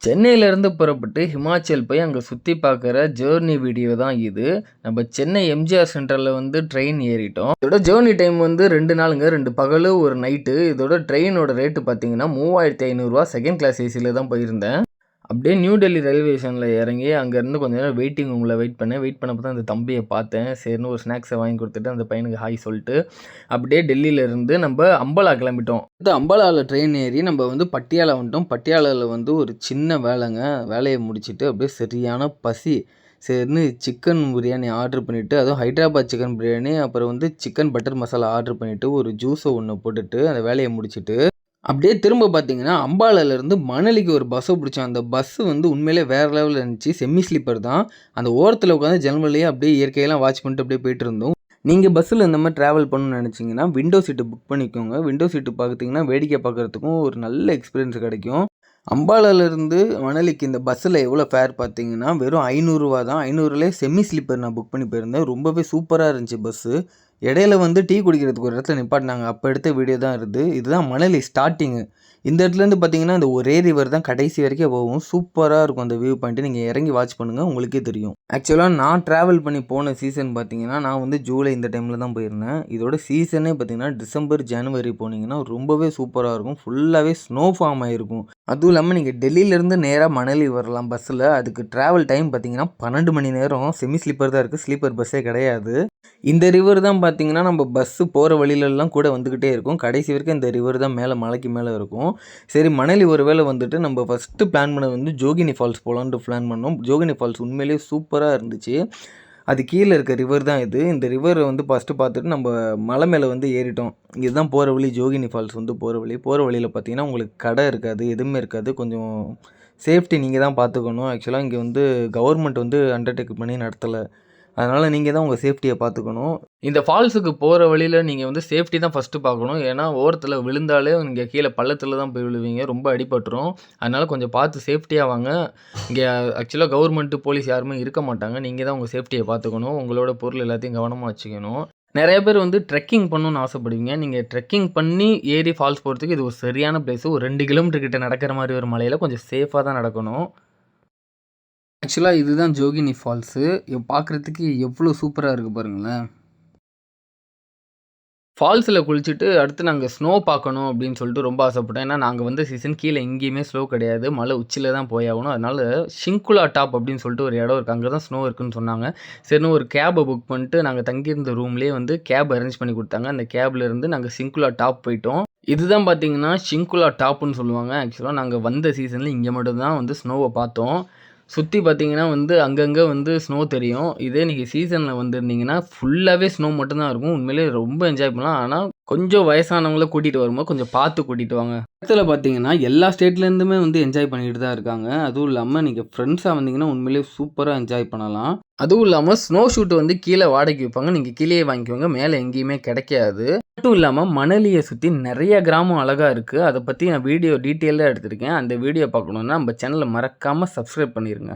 சென்னையிலேருந்து புறப்பட்டு ஹிமாச்சல் போய் அங்கே சுற்றி பார்க்குற ஜேர்னி வீடியோ தான் இது. நம்ம சென்னை எம்ஜிஆர் சென்டரில் வந்து ட்ரெயின் ஏறிட்டோம். இதோட ஜேர்னி டைம் வந்து 2 நாளுங்க, 2 பகல் 1 நைட்டு. இதோட ட்ரெயினோட ரேட்டு பார்த்தீங்கன்னா 3500 செகண்ட் கிளாஸ் ஏசியில் தான் போயிருந்தேன். அப்படியே நியூ டெல்லி ரயில்வே ஸ்டேஷனில் இறங்கி அங்கேருந்து கொஞ்சம் நேரம் வெயிட்டிங் ரூமில் வெயிட் பண்ணப்போ தான் அந்த தம்பியை பார்த்தேன். சரின்னு ஒரு ஸ்நாக்ஸை வாங்கி கொடுத்துட்டு அந்த பையனுக்கு ஹாய் சொல்லிட்டு அப்படியே டெல்லியிலேருந்து நம்ம அம்பலா கிளம்பிட்டோம். இந்த அம்பலாவில் ட்ரெயின் ஏறி நம்ம வந்து பட்டியாலா வந்துட்டோம். பட்டியாலாவில் வந்து ஒரு சின்ன வேலைங்க, வேலையை முடிச்சுட்டு அப்படியே சரியான பசி. சரின்னு சிக்கன் பிரியாணி ஆர்டர் பண்ணிவிட்டு, அதுவும் ஹைதராபாத் சிக்கன் பிரியாணி, அப்புறம் வந்து சிக்கன் பட்டர் மசாலா ஆர்டர் பண்ணிவிட்டு ஒரு ஜூஸை ஒன்று போட்டுட்டு அந்த வேலையை முடிச்சுட்டு அப்படியே திரும்ப பார்த்தீங்கன்னா அம்பாலாலேருந்து மணலிக்கு ஒரு பஸ்ஸை பிடிச்சோம். அந்த பஸ்ஸு வந்து உண்மையிலே வேறு லெவலில் இருந்துச்சு. செம்மி ஸ்லீப்பர் தான். அந்த ஓரத்தில் உட்காந்து ஜன்னல்லையே அப்படியே இயற்கையெல்லாம் வாட்ச் பண்ணிட்டு அப்படியே போயிட்டு இருந்தோம். நீங்கள் பஸ்ஸில் இந்த மாதிரி ட்ராவல் பண்ணணும்னு நினச்சிங்கன்னா விண்டோ சீட்டு புக் பண்ணிக்கோங்க. விண்டோ சீட்டு பார்த்தீங்கன்னா வேடிக்கை பார்க்குறதுக்கும் ஒரு நல்ல எக்ஸ்பீரியன்ஸ் கிடைக்கும். அம்பாலாலேருந்து மணலிக்கு இந்த பஸ்ஸில் எவ்வளோ ஃபேர் பார்த்தீங்கன்னா வெறும் 500 தான். 500லே செம்மி ஸ்லீப்பர் நான் புக் பண்ணி போயிருந்தேன். ரொம்பவே சூப்பராக இருந்துச்சு பஸ்ஸு. இடையில வந்து டீ குடிக்கிறதுக்கு ஒரு இடத்துல நிப்பாட்டினாங்க. அப்போ எடுத்த வீடியோ தான் இருக்குது. இதுதான் மணலி ஸ்டார்டிங்கு. இந்த இடத்துலேருந்து பார்த்தீங்கன்னா இந்த ஒரே ரிவர் தான் கடைசி வரைக்கும் போகும். சூப்பராக இருக்கும் அந்த வியூ பாயிண்ட்டு. நீங்கள் இறங்கி வாட்ச் பண்ணுங்கள், உங்களுக்கே தெரியும். ஆக்சுவலாக நான் ட்ராவல் பண்ணி போன சீசன் பார்த்தீங்கன்னா நான் வந்து ஜூலை இந்த டைமில் தான் போயிருந்தேன். இதோட சீசனே பார்த்தீங்கன்னா டிசம்பர் ஜனவரி போனீங்கன்னா ரொம்பவே சூப்பராக இருக்கும். ஃபுல்லாகவே ஸ்னோ ஃபார்ம் ஆகிருக்கும். அதுவும் இல்லாமல் நீங்கள் டெல்லியிலேருந்து நேராக மணலி வரலாம் பஸ்ஸில். அதுக்கு ட்ராவல் டைம் பார்த்தீங்கன்னா 12 மணி நேரம். செமி ஸ்லீப்பர் தான் இருக்குது, ஸ்லீப்பர் பஸ்ஸே கிடையாது. இந்த ரிவர் தான் பார்த்தீங்கன்னா நம்ம பஸ்ஸு போகிற வழியிலலாம் கூட வந்துக்கிட்டே இருக்கும். கடைசி வரைக்கும் இந்த ரிவர் தான் மேலே மலைக்கு மேலே இருக்கும். சரி, மணலி ஒரு வேளை வந்துட்டு நம்ம ஃபஸ்ட்டு பிளான் பண்ணது வந்து ஜோகினி ஃபால்ஸ் போகலான்ட்டு பிளான் பண்ணோம். ஜோகினி ஃபால்ஸ் உண்மையிலேயே சூப்பராக இருந்துச்சு. அது கீழே இருக்க ரிவர் தான் இது. இந்த ரிவரை வந்து ஃபஸ்ட்டு பார்த்துட்டு நம்ம மலை மேலே வந்து ஏறிட்டோம். இதுதான் போகிற வழி. ஜோகினி ஃபால்ஸ் வந்து போகிற வழியில் பார்த்தீங்கன்னா உங்களுக்கு கடை இருக்காது, எதுவுமே இருக்காது. கொஞ்சம் சேஃப்டி நீங்கள் தான் பார்த்துக்கணும். ஆக்சுவலாக இங்கே வந்து கவர்மெண்ட் வந்து அண்டர்டேக் பண்ணி நடத்தலை. அதனால் நீங்கள் தான் உங்கள் சேஃப்டியை பார்த்துக்கணும். இந்த ஃபால்ஸுக்கு போகிற வழியில் நீங்கள் வந்து சேஃப்டி தான் ஃபஸ்ட்டு பார்க்கணும். ஏன்னா ஓரத்தில் விழுந்தாலே நீங்கள் கீழே பள்ளத்தில் தான் போய் விழுவீங்க, ரொம்ப அடிபட்டுரும். அதனால் கொஞ்சம் பார்த்து சேஃப்டியாக வாங்க. இங்கே ஆக்சுவலாக கவர்மெண்ட்டு, போலீஸ் யாருமே இருக்க மாட்டாங்க. நீங்கள் தான் உங்கள் சேஃப்டியை பார்த்துக்கணும். உங்களோட பொருள் எல்லாத்தையும் கவனமாக வச்சுக்கணும். நிறைய பேர் வந்து ட்ரெக்கிங் பண்ணணும்னு ஆசைப்படுவீங்க. நீங்கள் ட்ரெக்கிங் பண்ணி ஏறி ஃபால்ஸ் போகிறதுக்கு இது ஒரு சரியான பிளேஸு. ஒரு 2 கிலோமீட்டர் கிட்ட நடக்கிற மாதிரி ஒரு மலையில் கொஞ்சம் சேஃபாக தான் நடக்கணும். ஆக்சுவலாக இதுதான் ஜோகினி ஃபால்ஸு. பார்க்குறதுக்கு எவ்வளோ சூப்பராக இருக்குது பாருங்களேன். ஃபால்ஸில் குளிச்சுட்டு அடுத்து நாங்கள் ஸ்னோ பார்க்கணும் அப்படின்னு சொல்லிட்டு ரொம்ப ஆசைப்பட்டேன். ஏன்னா நாங்கள் வந்த சீசன் கீழே எங்கேயுமே ஸ்னோ கிடையாது. மலை உச்சியில் தான் போயாகணும். அதனால் ஷிங்குலா டாப் அப்படின்னு சொல்லிட்டு ஒரு இடம் இருக்குது. அங்கே தான் ஸ்னோ இருக்குதுன்னு சொன்னாங்க. சரின்னு ஒரு கேபை புக் பண்ணிட்டு நாங்கள் தங்கியிருந்த ரூம்லேயே வந்து கேப் அரேஞ்ச் பண்ணி கொடுத்தாங்க. அந்த கேபில் இருந்து நாங்கள் ஷிங்குலா டாப் போயிட்டோம். இதுதான் பார்த்தீங்கன்னா ஷிங்குலா டாப்புன்னு சொல்லுவாங்க. ஆக்சுவலாக நாங்கள் வந்த சீசனில் இங்கே மட்டும்தான் வந்து ஸ்னோவை பார்த்தோம். சுற்றி பார்த்தீங்கன்னா வந்து அங்கங்கே வந்து ஸ்னோ தெரியும். இதே நீங்கள் சீசனில் வந்திருந்தீங்கன்னா ஃபுல்லாகவே ஸ்னோ மட்டும்தான் இருக்கும். உண்மையிலேயே ரொம்ப என்ஜாய் பண்ணலாம். ஆனால் கொஞ்சம் வயசானவங்கள கூட்டிகிட்டு வரும்போது கொஞ்சம் பார்த்து கூட்டிகிட்டு வாங்க. இடத்துல பார்த்தீங்கன்னா எல்லா ஸ்டேட்லேருந்துமே வந்து என்ஜாய் பண்ணிக்கிட்டு தான் இருக்காங்க. அதுவும் இல்லாமல் நீங்கள் ஃப்ரெண்ட்ஸாக வந்தீங்கன்னா உண்மையிலேயே சூப்பராக என்ஜாய் பண்ணலாம். அதுவும் இல்லாமல் ஸ்னோ ஷூட் வந்து கீழே வாடகைக்கு வைப்பாங்க. நீங்கள் கீழே வாங்கிக்கோங்க, மேலே எங்கேயுமே கிடைக்காது. மட்டும் இல்லாமல் மணலியை சுற்றி நிறைய கிராமம் அழகாக இருக்குது. அதை பற்றி நான் வீடியோ டீட்டெயிலாக எடுத்திருக்கேன். அந்த வீடியோ பார்க்கணுன்னா நம்ம சேனலை மறக்காமல் சப்ஸ்கிரைப் பண்ணிடுங்க.